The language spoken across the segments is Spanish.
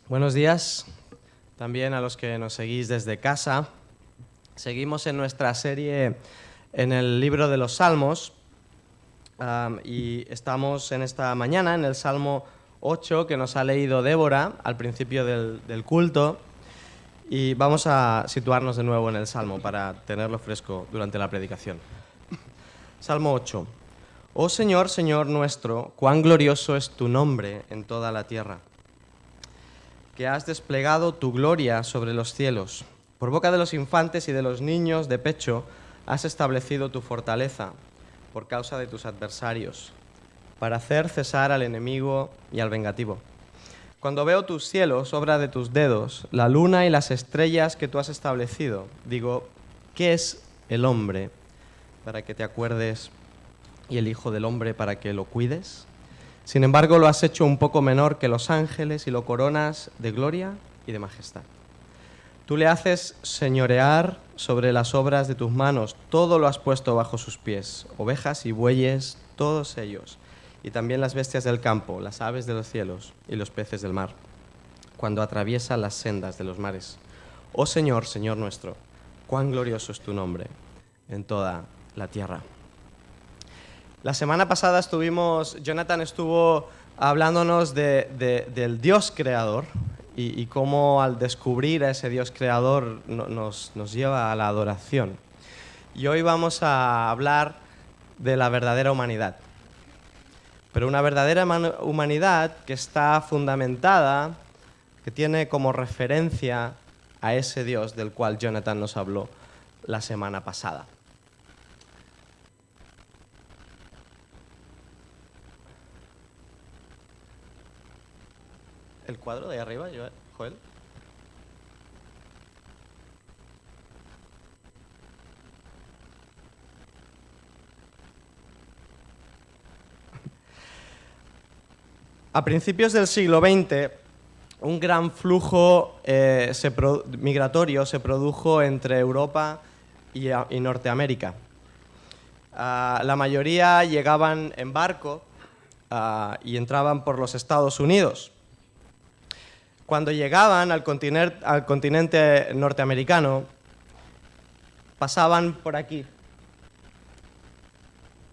Buenos días también a los que nos seguís desde casa. Seguimos en nuestra serie en el libro de los Salmos y estamos en esta mañana en el Salmo 8 que nos ha leído Débora al principio del culto y vamos a situarnos de nuevo en el Salmo para tenerlo fresco durante la predicación. Salmo 8. Oh Señor, Señor nuestro, cuán glorioso es tu nombre en toda la tierra, que has desplegado tu gloria sobre los cielos. Por boca de los infantes y de los niños de pecho has establecido tu fortaleza por causa de tus adversarios, para hacer cesar al enemigo y al vengativo. Cuando veo tus cielos, obra de tus dedos, la luna y las estrellas que tú has establecido, digo, ¿qué es el hombre para que te acuerdes y el hijo del hombre para que lo cuides? Sin embargo, lo has hecho un poco menor que los ángeles y lo coronas de gloria y de majestad. Tú le haces señorear sobre las obras de tus manos, todo lo has puesto bajo sus pies, ovejas y bueyes, todos ellos, y también las bestias del campo, las aves de los cielos y los peces del mar, cuando atraviesa las sendas de los mares. Oh Señor, Señor nuestro, cuán glorioso es tu nombre en toda la tierra. La semana pasada Jonathan estuvo hablándonos del Dios creador y cómo al descubrir a ese Dios creador nos lleva a la adoración. Y hoy vamos a hablar de la verdadera humanidad. Pero una verdadera humanidad que está fundamentada, que tiene como referencia a ese Dios del cual Jonathan nos habló la semana pasada. ¿El cuadro de ahí arriba, Joel? A principios del siglo XX, un gran flujo migratorio se produjo entre Europa y Norteamérica. La mayoría llegaban en barco y entraban por los Estados Unidos. Cuando llegaban al continente norteamericano, pasaban por aquí.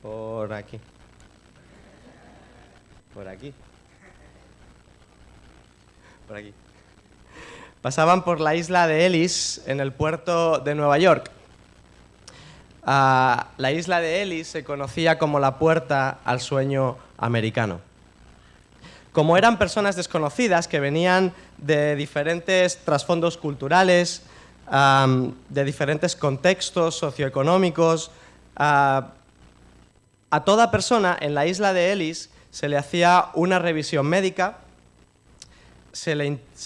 Por aquí. Por aquí. Por aquí. Pasaban por la isla de Ellis, en el puerto de Nueva York. La isla de Ellis se conocía como la puerta al sueño americano. Como eran personas desconocidas que venían de diferentes trasfondos culturales, de diferentes contextos socioeconómicos, a toda persona en la isla de Ellis se le hacía una revisión médica, se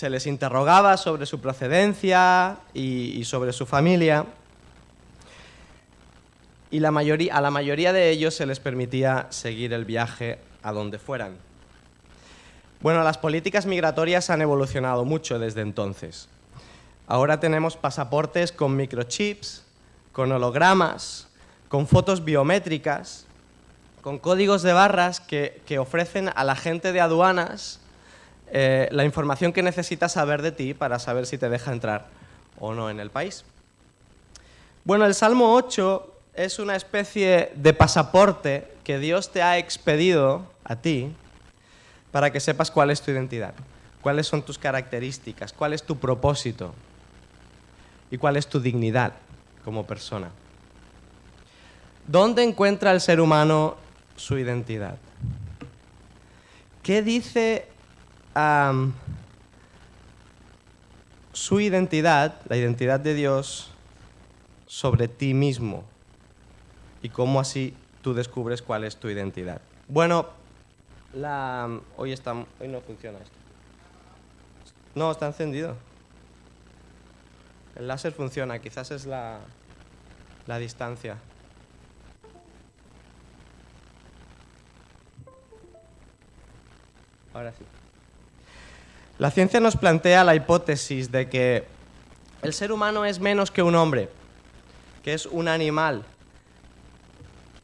les interrogaba sobre su procedencia y sobre su familia, y a la mayoría de ellos se les permitía seguir el viaje a donde fueran. Bueno, las políticas migratorias han evolucionado mucho desde entonces. Ahora tenemos pasaportes con microchips, con hologramas, con fotos biométricas, con códigos de barras que ofrecen a la gente de aduanas la información que necesita saber de ti para saber si te deja entrar o no en el país. Bueno, el Salmo 8 es una especie de pasaporte que Dios te ha expedido a ti para que sepas cuál es tu identidad, cuáles son tus características, cuál es tu propósito y cuál es tu dignidad como persona. ¿Dónde encuentra el ser humano su identidad? ¿Qué dice su identidad, la identidad de Dios, sobre ti mismo? Y cómo así tú descubres cuál es tu identidad. Bueno, hoy no funciona esto. No, está encendido. El láser funciona, quizás es la distancia. Ahora sí. La ciencia nos plantea la hipótesis de que el ser humano es menos que un hombre, que es un animal,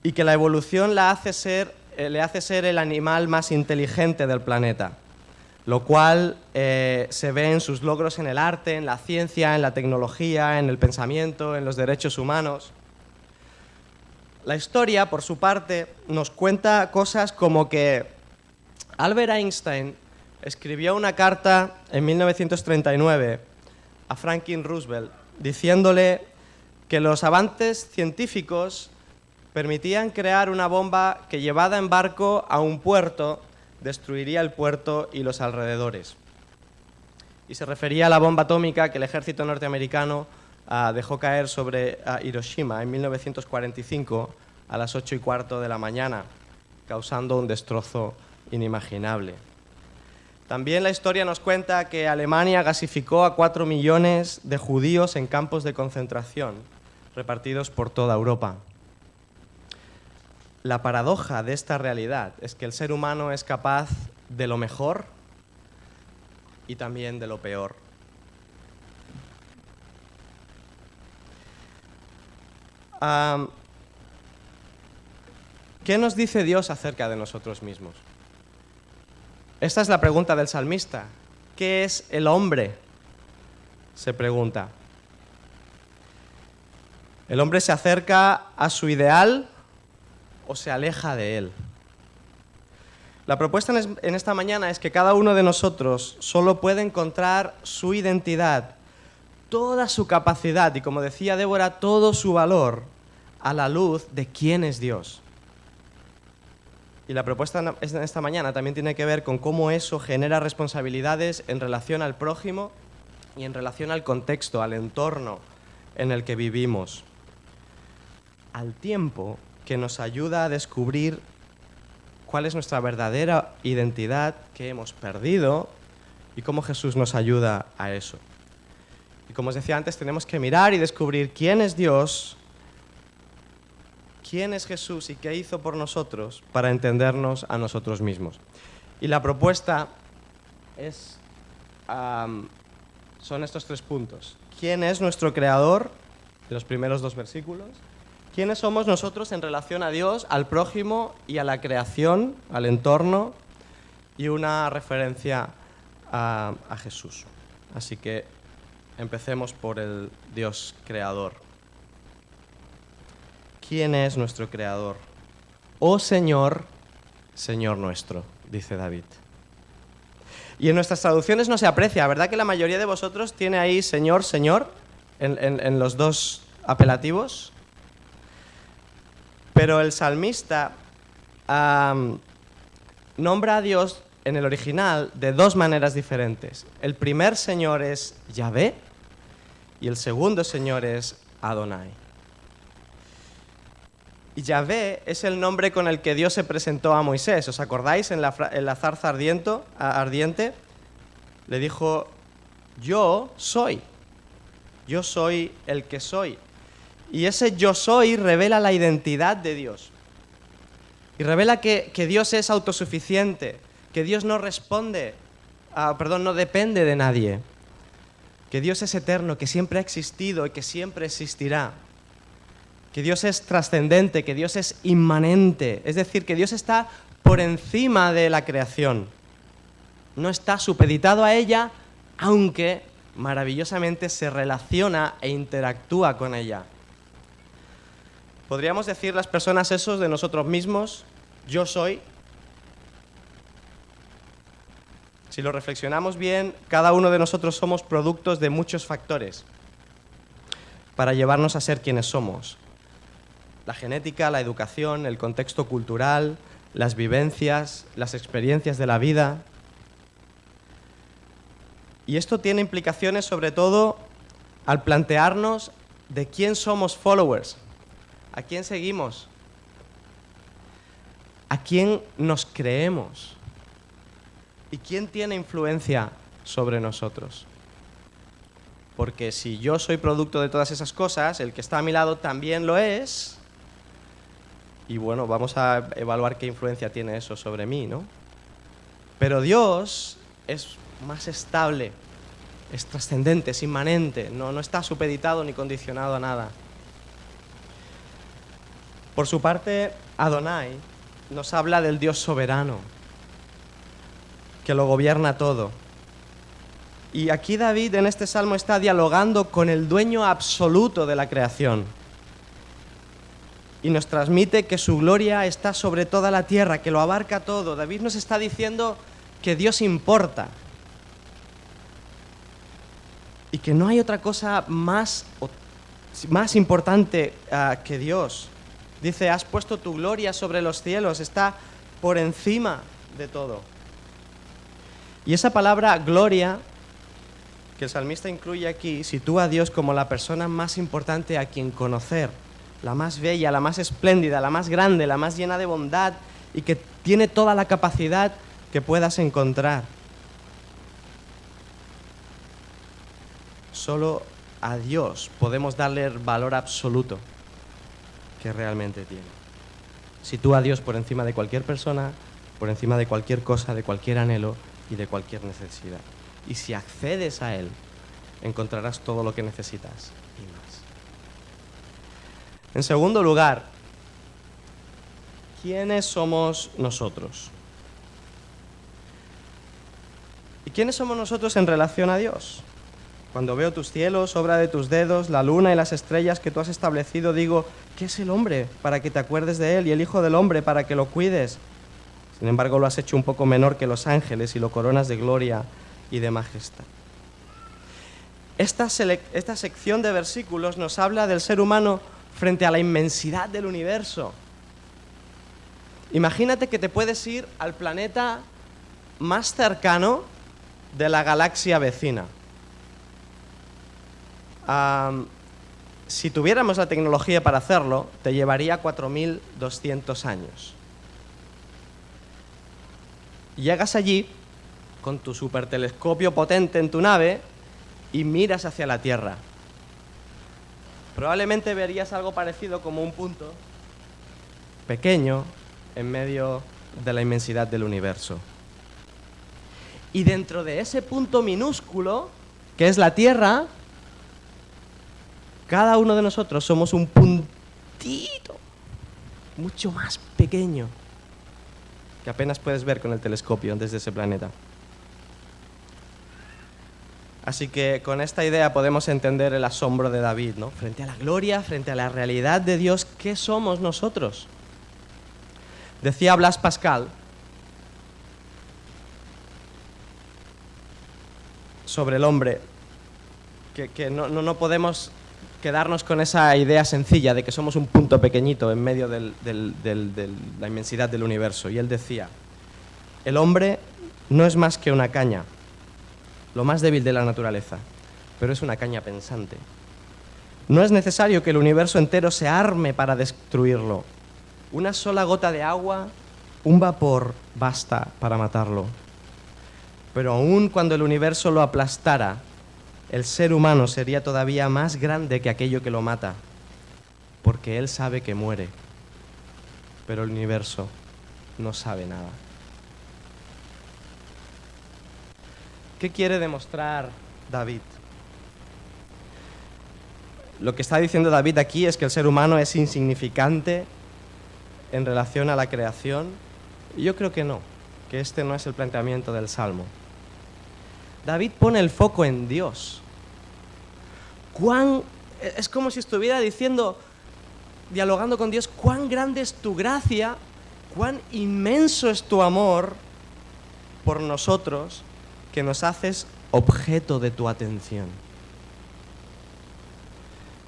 y que la evolución le hace ser el animal más inteligente del planeta. lo cual se ve en sus logros en el arte, en la ciencia, en la tecnología, en el pensamiento, en los derechos humanos. La historia, por su parte, nos cuenta cosas como que Albert Einstein escribió una carta en 1939 a Franklin Roosevelt diciéndole que los avances científicos permitían crear una bomba que, llevada en barco a un puerto, destruiría el puerto y los alrededores. Y se refería a la bomba atómica que el ejército norteamericano dejó caer sobre Hiroshima en 1945 a las 8:15 de la mañana, causando un destrozo inimaginable. También la historia nos cuenta que Alemania gasificó a 4 millones de judíos en campos de concentración, repartidos por toda Europa. La paradoja de esta realidad es que el ser humano es capaz de lo mejor y también de lo peor. ¿Qué nos dice Dios acerca de nosotros mismos? Esta es la pregunta del salmista. ¿Qué es el hombre?, se pregunta. ¿El hombre se acerca a su ideal o se aleja de él? La propuesta en esta mañana es que cada uno de nosotros solo puede encontrar su identidad, toda su capacidad y, como decía Débora, todo su valor a la luz de quién es Dios. Y la propuesta en esta mañana también tiene que ver con cómo eso genera responsabilidades en relación al prójimo y en relación al contexto, al entorno en el que vivimos, al tiempo que nos ayuda a descubrir cuál es nuestra verdadera identidad que hemos perdido y cómo Jesús nos ayuda a eso. Y como os decía antes, tenemos que mirar y descubrir quién es Dios, quién es Jesús y qué hizo por nosotros para entendernos a nosotros mismos. Y la propuesta son estos 3 puntos. ¿Quién es nuestro Creador? De los primeros 2 versículos. ¿Quiénes somos nosotros en relación a Dios, al prójimo y a la creación, al entorno? Y una referencia a Jesús. Así que empecemos por el Dios Creador. ¿Quién es nuestro Creador? Oh Señor, Señor nuestro, dice David. Y en nuestras traducciones no se aprecia, ¿verdad que la mayoría de vosotros tiene ahí Señor, Señor, en los 2 apelativos? Pero el salmista nombra a Dios en el original de 2 maneras diferentes. El primer Señor es Yahvé y el segundo Señor es Adonai. Y Yahvé es el nombre con el que Dios se presentó a Moisés. ¿Os acordáis? En la zarza ardiente le dijo: yo soy el que soy. Y ese yo soy revela la identidad de Dios. Y revela que Dios es autosuficiente, que Dios no no depende de nadie. Que Dios es eterno, que siempre ha existido y que siempre existirá. Que Dios es trascendente, que Dios es inmanente, es decir, que Dios está por encima de la creación. No está supeditado a ella, aunque maravillosamente se relaciona e interactúa con ella. ¿Podríamos decir las personas eso de nosotros mismos? Yo soy. Si lo reflexionamos bien, cada uno de nosotros somos productos de muchos factores para llevarnos a ser quienes somos. La genética, la educación, el contexto cultural, las vivencias, las experiencias de la vida. Y esto tiene implicaciones sobre todo al plantearnos de quién somos followers, a quién seguimos, a quién nos creemos y quién tiene influencia sobre nosotros. Porque si yo soy producto de todas esas cosas, el que está a mi lado también lo es. Y bueno, vamos a evaluar qué influencia tiene eso sobre mí, ¿no? Pero Dios es más estable, es trascendente, es inmanente, no está supeditado ni condicionado a nada. Por su parte, Adonai nos habla del Dios soberano. que lo gobierna todo. Y aquí David en este salmo está dialogando con el dueño absoluto de la creación. Y nos transmite que su gloria está sobre toda la tierra, que lo abarca todo. David nos está diciendo que Dios importa. Y que no hay otra cosa más importante que Dios. Dice, has puesto tu gloria sobre los cielos, está por encima de todo. Y esa palabra gloria que el salmista incluye aquí sitúa a Dios como la persona más importante a quien conocer, la más bella, la más espléndida, la más grande, la más llena de bondad y que tiene toda la capacidad que puedas encontrar. Solo a Dios podemos darle el valor absoluto que realmente tiene. Sitúa a Dios por encima de cualquier persona, por encima de cualquier cosa, de cualquier anhelo y de cualquier necesidad. Y si accedes a Él, encontrarás todo lo que necesitas y más. En segundo lugar, ¿quiénes somos nosotros? ¿Y quiénes somos nosotros en relación a Dios? Cuando veo tus cielos, obra de tus dedos, la luna y las estrellas que tú has establecido, digo, ¿qué es el hombre para que te acuerdes de él y el hijo del hombre para que lo cuides? Sin embargo, lo has hecho un poco menor que los ángeles y lo coronas de gloria y de majestad. Esta sección de versículos nos habla del ser humano frente a la inmensidad del universo. Imagínate que te puedes ir al planeta más cercano de la galaxia vecina. Si tuviéramos la tecnología para hacerlo, te llevaría 4.200 años. Llegas allí con tu supertelescopio potente en tu nave y miras hacia la Tierra. Probablemente verías algo parecido como un punto pequeño en medio de la inmensidad del universo. Y dentro de ese punto minúsculo, que es la Tierra, cada uno de nosotros somos un puntito mucho más pequeño que apenas puedes ver con el telescopio desde ese planeta. Así que con esta idea podemos entender el asombro de David, ¿no? Frente a la gloria, frente a la realidad de Dios, ¿qué somos nosotros? Decía Blaise Pascal sobre el hombre que no podemos quedarnos con esa idea sencilla de que somos un punto pequeñito en medio de la inmensidad del universo. Y él decía, el hombre no es más que una caña, lo más débil de la naturaleza, pero es una caña pensante. No es necesario que el universo entero se arme para destruirlo. Una sola gota de agua, un vapor, basta para matarlo. Pero aun cuando el universo lo aplastara, el ser humano sería todavía más grande que aquello que lo mata, porque él sabe que muere, pero el universo no sabe nada. ¿Qué quiere demostrar David? Lo que está diciendo David aquí es que el ser humano es insignificante en relación a la creación. Y yo creo que no, que este no es el planteamiento del Salmo. David pone el foco en Dios. Es como si estuviera diciendo, dialogando con Dios, cuán grande es tu gracia, cuán inmenso es tu amor por nosotros, que nos haces objeto de tu atención.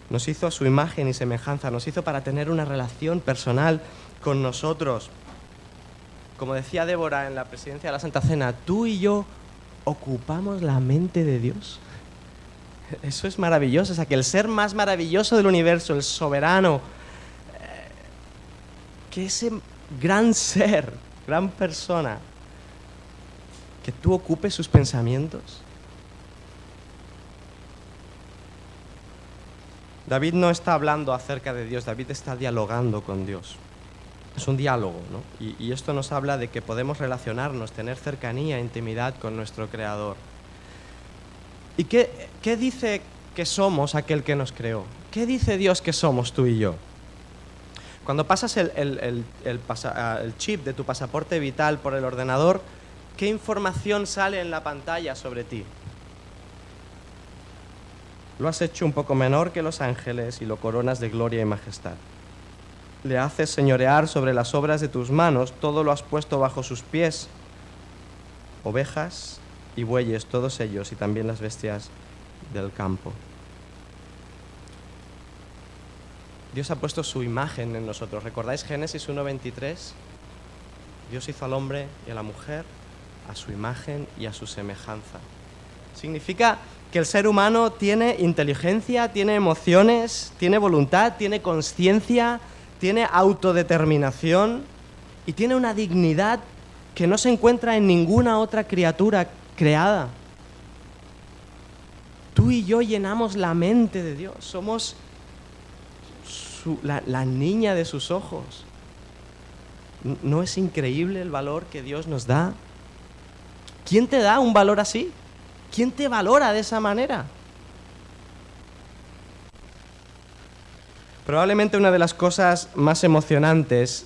Nos hizo a su imagen y semejanza, nos hizo para tener una relación personal con nosotros. Como decía Débora en la presidencia de la Santa Cena, tú y yo ocupamos la mente de Dios. Eso es maravilloso, o sea, que el ser más maravilloso del universo, el soberano, que ese gran ser, gran persona, que tú ocupes sus pensamientos. David no está hablando acerca de Dios, David está dialogando con Dios. Es un diálogo, ¿no? Y esto nos habla de que podemos relacionarnos, tener cercanía, intimidad con nuestro Creador. ¿Y qué dice que somos aquel que nos creó? ¿Qué dice Dios que somos tú y yo? Cuando pasas el chip de tu pasaporte vital por el ordenador, ¿Qué información sale en la pantalla sobre ti? Lo has hecho un poco menor que los ángeles y lo coronas de gloria y majestad. Le haces señorear sobre las obras de tus manos, todo lo has puesto bajo sus pies. Ovejas y bueyes, todos ellos, y también las bestias del campo. Dios ha puesto su imagen en nosotros. ¿Recordáis Génesis 1:23? Dios hizo al hombre y a la mujer a su imagen y a su semejanza. Significa que el ser humano tiene inteligencia, tiene emociones, tiene voluntad, tiene conciencia, tiene autodeterminación y tiene una dignidad que no se encuentra en ninguna otra criatura creada. Tú y yo llenamos la mente de Dios, somos la niña de sus ojos. ¿No es increíble el valor que Dios nos da? ¿Quién te da un valor así? ¿Quién te valora de esa manera? Probablemente una de las cosas más emocionantes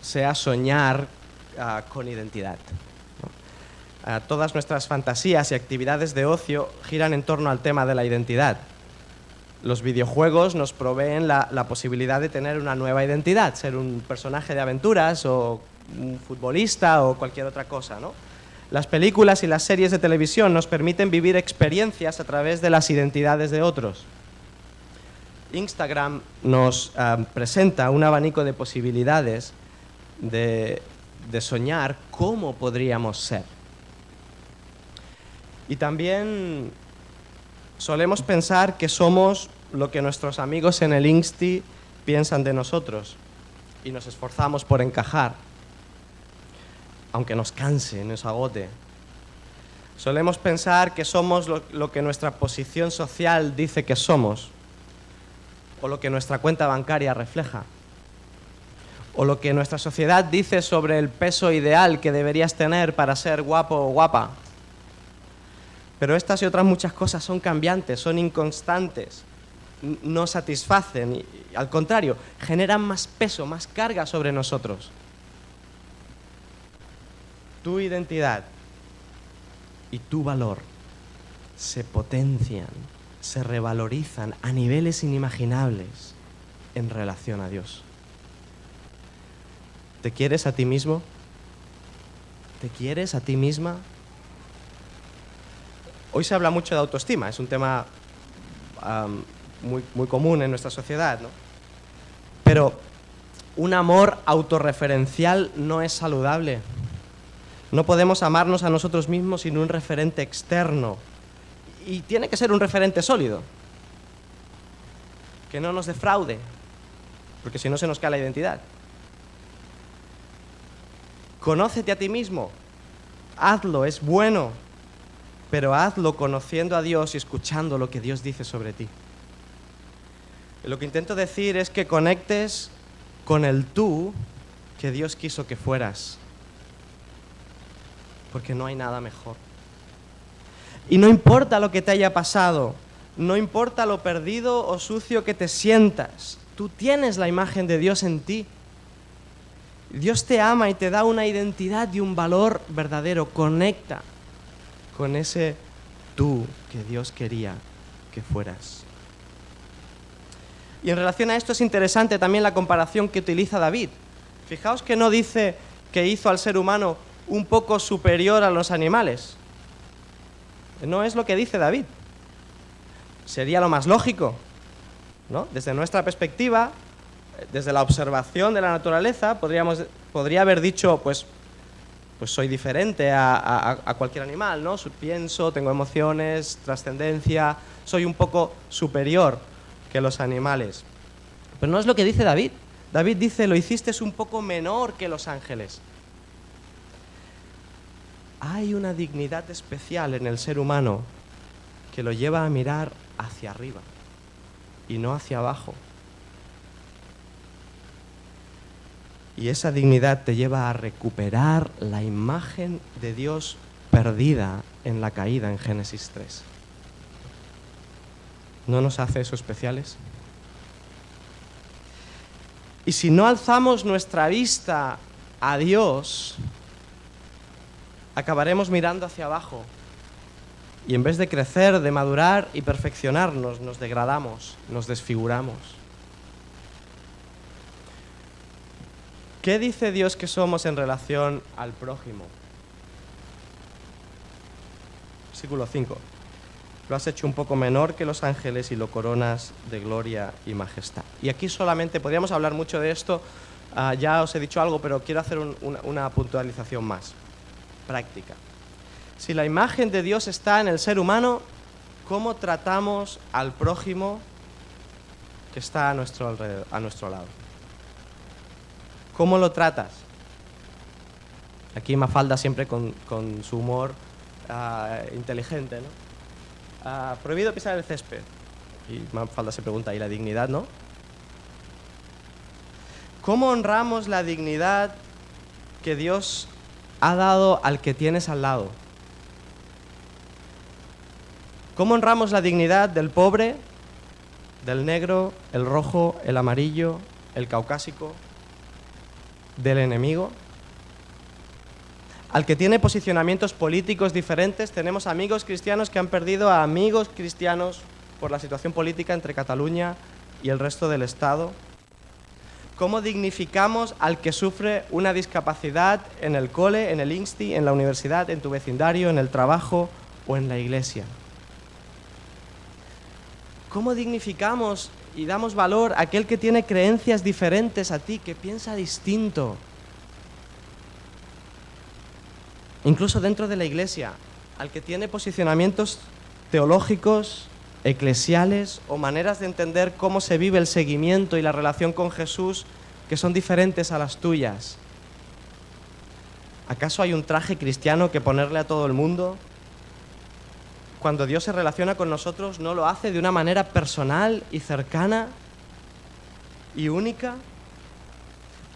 sea soñar con identidad, ¿no? Todas nuestras fantasías y actividades de ocio giran en torno al tema de la identidad. Los videojuegos nos proveen la posibilidad de tener una nueva identidad, ser un personaje de aventuras o un futbolista o cualquier otra cosa, ¿no? Las películas y las series de televisión nos permiten vivir experiencias a través de las identidades de otros. Instagram nos presenta un abanico de posibilidades de soñar cómo podríamos ser. Y también solemos pensar que somos lo que nuestros amigos en el Insti piensan de nosotros y nos esforzamos por encajar, aunque nos canse, nos agote. Solemos pensar que somos lo que nuestra posición social dice que somos, o lo que nuestra cuenta bancaria refleja, o lo que nuestra sociedad dice sobre el peso ideal que deberías tener para ser guapo o guapa. Pero estas y otras muchas cosas son cambiantes, son inconstantes, no satisfacen y, al contrario, generan más peso, más carga sobre nosotros. Tu identidad y tu valor se potencian, se revalorizan a niveles inimaginables en relación a Dios. ¿Te quieres a ti mismo? ¿Te quieres a ti misma? Hoy se habla mucho de autoestima, es un tema muy común en nuestra sociedad, ¿no? Pero un amor autorreferencial no es saludable. No podemos amarnos a nosotros mismos sin un referente externo. Y tiene que ser un referente sólido, que no nos defraude, porque si no se nos cae la identidad. Conócete a ti mismo, hazlo, es bueno, pero hazlo conociendo a Dios y escuchando lo que Dios dice sobre ti. Lo que intento decir es que conectes con el tú que Dios quiso que fueras, porque no hay nada mejor. Y no importa lo que te haya pasado, no importa lo perdido o sucio que te sientas, tú tienes la imagen de Dios en ti. Dios te ama y te da una identidad y un valor verdadero. Conecta con ese tú que Dios quería que fueras. Y en relación a esto es interesante también la comparación que utiliza David. Fijaos que no dice que hizo al ser humano un poco superior a los animales. No es lo que dice David. Sería lo más lógico, ¿no? Desde nuestra perspectiva, desde la observación de la naturaleza, podría haber dicho, pues soy diferente a cualquier animal, ¿no? Pienso, tengo emociones, trascendencia, soy un poco superior que los animales. Pero no es lo que dice David. David dice, lo hiciste un poco menor que los ángeles. Hay una dignidad especial en el ser humano que lo lleva a mirar hacia arriba y no hacia abajo. Y esa dignidad te lleva a recuperar la imagen de Dios perdida en la caída en Génesis 3. ¿No nos hace eso especiales? Y si no alzamos nuestra vista a Dios, acabaremos mirando hacia abajo. Y en vez de crecer, de madurar y perfeccionarnos, nos degradamos, nos desfiguramos. ¿Qué dice Dios que somos en relación al prójimo? Versículo 5. Lo has hecho un poco menor que los ángeles y lo coronas de gloria y majestad. Y aquí solamente, podríamos hablar mucho de esto, ya os he dicho algo, pero quiero hacer una puntualización más práctica. Si la imagen de Dios está en el ser humano, ¿cómo tratamos al prójimo que está a nuestro alrededor, a nuestro lado? ¿Cómo lo tratas? Aquí Mafalda siempre con su humor inteligente, ¿no? Prohibido pisar el césped. Y Mafalda se pregunta, ¿y la dignidad, no? ¿Cómo honramos la dignidad que Dios ha dado al que tienes al lado? ¿Cómo honramos la dignidad del pobre, del negro, el rojo, el amarillo, el caucásico, del enemigo? Al que tiene posicionamientos políticos diferentes, tenemos amigos cristianos que han perdido a amigos cristianos por la situación política entre Cataluña y el resto del Estado. ¿Cómo dignificamos al que sufre una discapacidad en el cole, en el INSTI, en la universidad, en tu vecindario, en el trabajo o en la iglesia? ¿Cómo dignificamos y damos valor a aquel que tiene creencias diferentes a ti, que piensa distinto? Incluso dentro de la iglesia, al que tiene posicionamientos teológicos, eclesiales o maneras de entender cómo se vive el seguimiento y la relación con Jesús que son diferentes a las tuyas. ¿Acaso hay un traje cristiano que ponerle a todo el mundo? Cuando Dios se relaciona con nosotros, ¿no lo hace de una manera personal y cercana y única?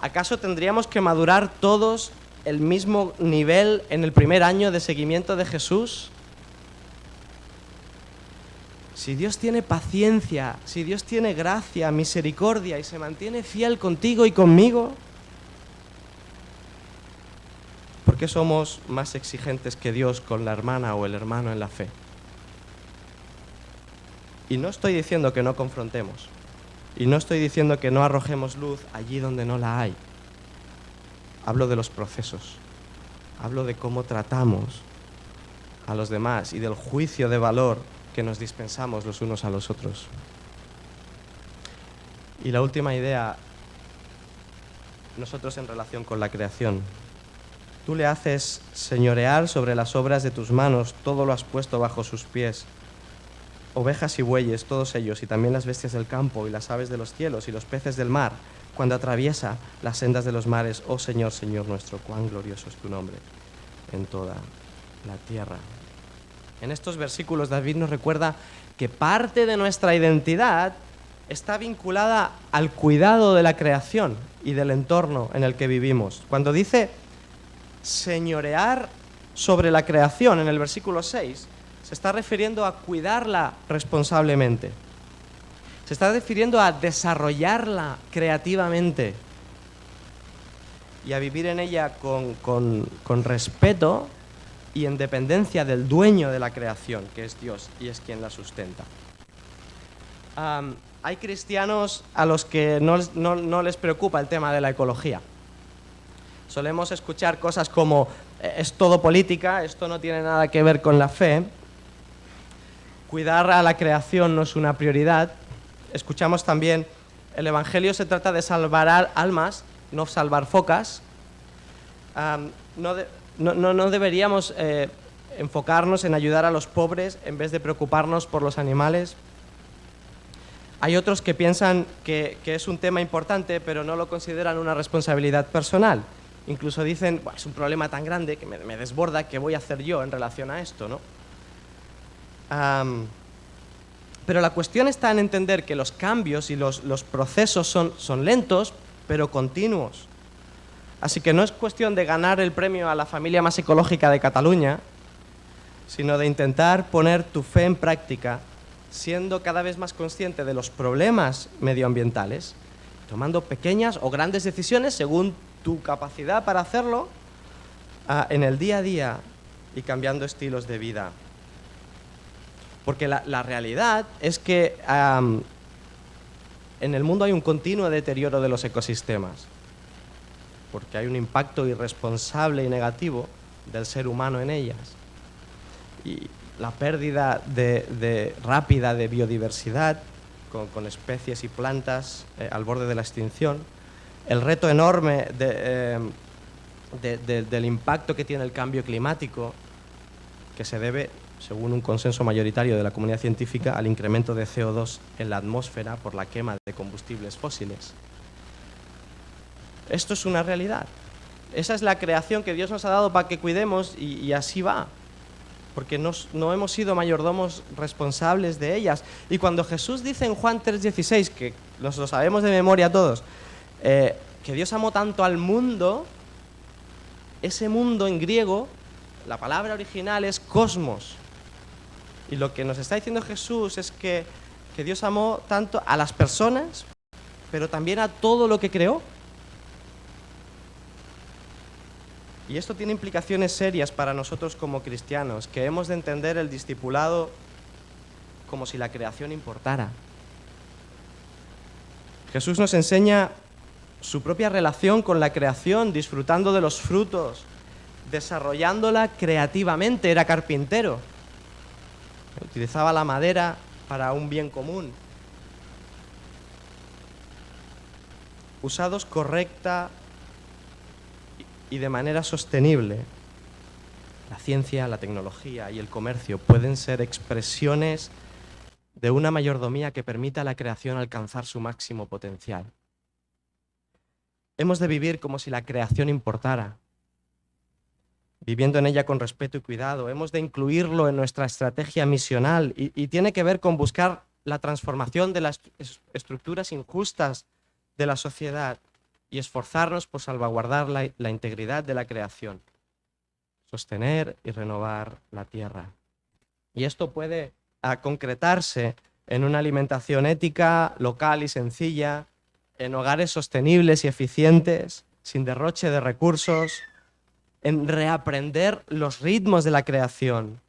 ¿Acaso tendríamos que madurar todos el mismo nivel en el primer año de seguimiento de Jesús? Si Dios tiene paciencia, si Dios tiene gracia, misericordia y se mantiene fiel contigo y conmigo, ¿por qué somos más exigentes que Dios con la hermana o el hermano en la fe? Y no estoy diciendo que no confrontemos, y no estoy diciendo que no arrojemos luz allí donde no la hay. Hablo de los procesos, hablo de cómo tratamos a los demás y del juicio de valor que nos dispensamos los unos a los otros. Y la última idea, nosotros en relación con la creación. Tú le haces señorear sobre las obras de tus manos, todo lo has puesto bajo sus pies. Ovejas y bueyes, todos ellos, y también las bestias del campo, y las aves de los cielos, y los peces del mar, cuando atraviesa las sendas de los mares. Oh Señor, Señor nuestro, cuán glorioso es tu nombre en toda la tierra. En estos versículos David nos recuerda que parte de nuestra identidad está vinculada al cuidado de la creación y del entorno en el que vivimos. Cuando dice señorear sobre la creación en el versículo 6, se está refiriendo a cuidarla responsablemente. Se está refiriendo a desarrollarla creativamente y a vivir en ella con respeto y en dependencia del dueño de la creación, que es Dios, y es quien la sustenta. Hay cristianos a los que no les preocupa el tema de la ecología. Solemos escuchar cosas como, es todo política, esto no tiene nada que ver con la fe, cuidar a la creación no es una prioridad. Escuchamos también, el Evangelio se trata de salvar almas, no salvar focas. No deberíamos enfocarnos en ayudar a los pobres en vez de preocuparnos por los animales. Hay otros que piensan que es un tema importante, pero no lo consideran una responsabilidad personal. Incluso dicen, es un problema tan grande que me desborda, ¿qué voy a hacer yo en relación a esto, ¿no? Pero la cuestión está en entender que los cambios y los procesos son lentos, pero continuos. Así que no es cuestión de ganar el premio a la familia más ecológica de Cataluña, sino de intentar poner tu fe en práctica, siendo cada vez más consciente de los problemas medioambientales, tomando pequeñas o grandes decisiones según tu capacidad para hacerlo, en el día a día y cambiando estilos de vida. Porque la realidad es que en el mundo hay un continuo deterioro de los ecosistemas, porque hay un impacto irresponsable y negativo del ser humano en ellas. Y la pérdida rápida de biodiversidad, con especies y plantas al borde de la extinción, el reto enorme del impacto que tiene el cambio climático, que se debe, según un consenso mayoritario de la comunidad científica, al incremento de CO2 en la atmósfera por la quema de combustibles fósiles. Esto es una realidad. Esa es la creación que Dios nos ha dado para que cuidemos y así va. Porque no hemos sido mayordomos responsables de ellas. Y cuando Jesús dice en Juan 3,16, que lo sabemos de memoria todos, que Dios amó tanto al mundo, ese mundo en griego, la palabra original es cosmos. Y lo que nos está diciendo Jesús es que Dios amó tanto a las personas, pero también a todo lo que creó. Y esto tiene implicaciones serias para nosotros como cristianos, que hemos de entender el discipulado como si la creación importara. Jesús nos enseña su propia relación con la creación, disfrutando de los frutos, desarrollándola creativamente. Era carpintero, utilizaba la madera para un bien común. Usados correcta y de manera sostenible, la ciencia, la tecnología y el comercio pueden ser expresiones de una mayordomía que permita a la creación alcanzar su máximo potencial. Hemos de vivir como si la creación importara, viviendo en ella con respeto y cuidado. Hemos de incluirlo en nuestra estrategia misional y tiene que ver con buscar la transformación de las estructuras injustas de la sociedad y esforzarnos por salvaguardar la integridad de la creación, sostener y renovar la tierra. Y esto puede concretarse en una alimentación ética, local y sencilla, en hogares sostenibles y eficientes, sin derroche de recursos, en reaprender los ritmos de la creación,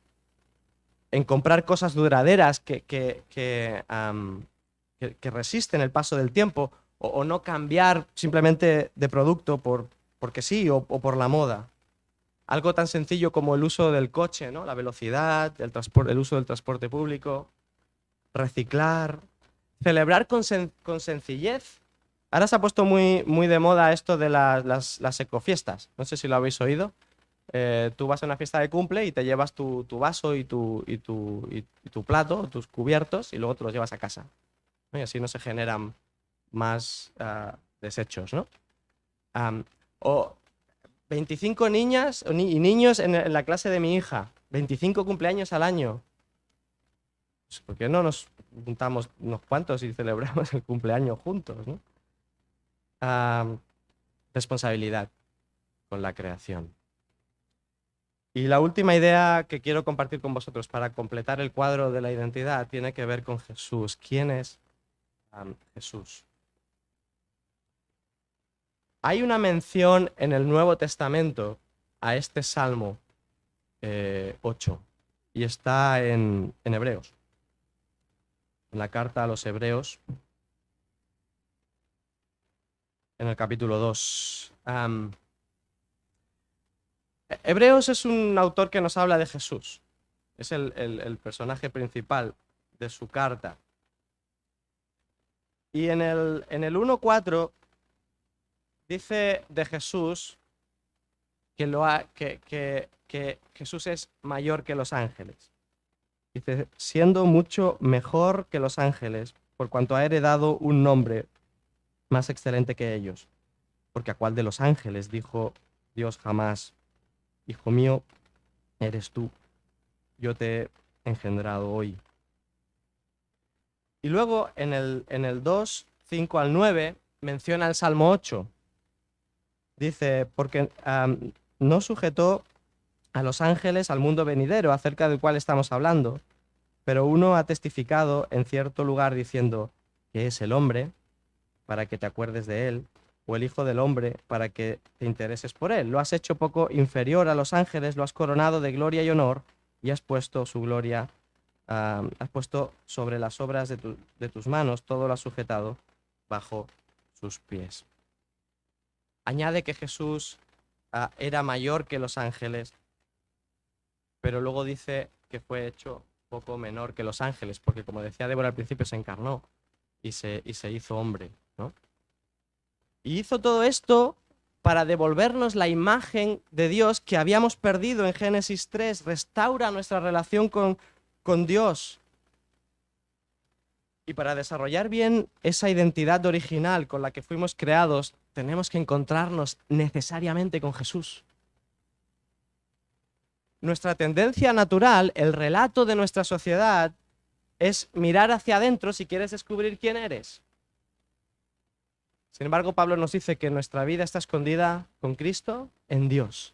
en comprar cosas duraderas que resisten el paso del tiempo, o no cambiar simplemente de producto porque sí o por la moda. Algo tan sencillo como el uso del coche, ¿no? La velocidad, el uso del transporte público, reciclar, celebrar con sencillez. Ahora se ha puesto muy, muy de moda esto de las ecofiestas. No sé si lo habéis oído. Tú vas a una fiesta de cumple y te llevas tu vaso y tu plato, tus cubiertos, y luego te los llevas a casa, ¿no? Y así no se generan más desechos, ¿no? O 25 niñas y niños en la clase de mi hija, 25 cumpleaños al año. Pues, ¿por qué no nos juntamos unos cuantos y celebramos el cumpleaños juntos, ¿no? Responsabilidad con la creación. Y la última idea que quiero compartir con vosotros para completar el cuadro de la identidad tiene que ver con Jesús. ¿Quién es Jesús? Hay una mención en el Nuevo Testamento a este Salmo 8 y está en Hebreos, en la carta a los Hebreos, en el capítulo 2. Hebreos es un autor que nos habla de Jesús. Es el personaje principal de su carta. Y en el 1:4 dice de Jesús que Jesús es mayor que los ángeles. Dice, siendo mucho mejor que los ángeles, por cuanto ha heredado un nombre más excelente que ellos. Porque a cuál de los ángeles dijo Dios jamás, hijo mío, eres tú, yo te he engendrado hoy. Y luego en el 2, 5 al 9, menciona el Salmo 8. Dice, porque no sujetó a los ángeles al mundo venidero, acerca del cual estamos hablando, pero uno ha testificado en cierto lugar diciendo que es el hombre, para que te acuerdes de él, o el Hijo del Hombre para que te intereses por él. Lo has hecho poco inferior a los ángeles, lo has coronado de gloria y honor y has puesto su gloria, has puesto sobre las obras de tus manos, todo lo has sujetado bajo sus pies. Añade que Jesús era mayor que los ángeles, pero luego dice que fue hecho poco menor que los ángeles, porque como decía Débora al principio, se encarnó y se hizo hombre, ¿no? Y hizo todo esto para devolvernos la imagen de Dios que habíamos perdido en Génesis 3. Restaura nuestra relación con Dios. Y para desarrollar bien esa identidad original con la que fuimos creados, tenemos que encontrarnos necesariamente con Jesús. Nuestra tendencia natural, el relato de nuestra sociedad, es mirar hacia adentro si quieres descubrir quién eres. Sin embargo, Pablo nos dice que nuestra vida está escondida con Cristo en Dios,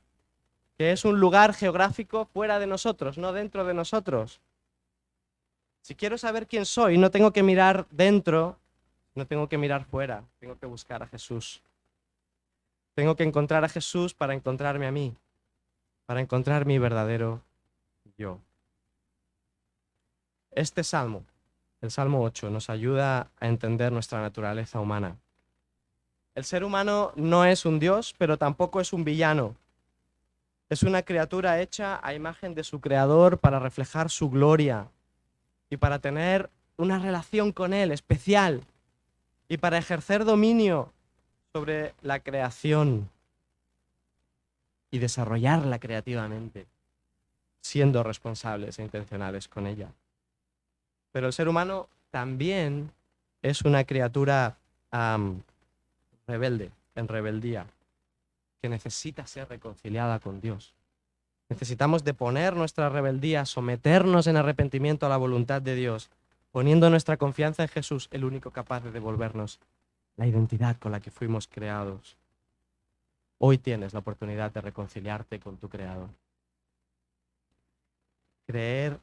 que es un lugar geográfico fuera de nosotros, no dentro de nosotros. Si quiero saber quién soy, no tengo que mirar dentro, no tengo que mirar fuera, tengo que buscar a Jesús. Tengo que encontrar a Jesús para encontrarme a mí, para encontrar mi verdadero yo. Este salmo, el Salmo 8, nos ayuda a entender nuestra naturaleza humana. El ser humano no es un dios, pero tampoco es un villano. Es una criatura hecha a imagen de su creador para reflejar su gloria y para tener una relación con él especial y para ejercer dominio sobre la creación y desarrollarla creativamente, siendo responsables e intencionales con ella. Pero el ser humano también es una criatura rebelde, en rebeldía, que necesita ser reconciliada con Dios. Necesitamos deponer nuestra rebeldía, someternos en arrepentimiento a la voluntad de Dios, poniendo nuestra confianza en Jesús, el único capaz de devolvernos la identidad con la que fuimos creados. Hoy tienes la oportunidad de reconciliarte con tu Creador. Crecer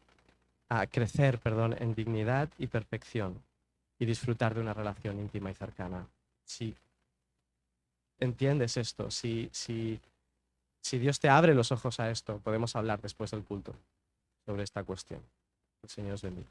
en dignidad y perfección y disfrutar de una relación íntima y cercana. Si entiendes esto, si Dios te abre los ojos a esto, podemos hablar después del culto sobre esta cuestión. El Señor os bendiga.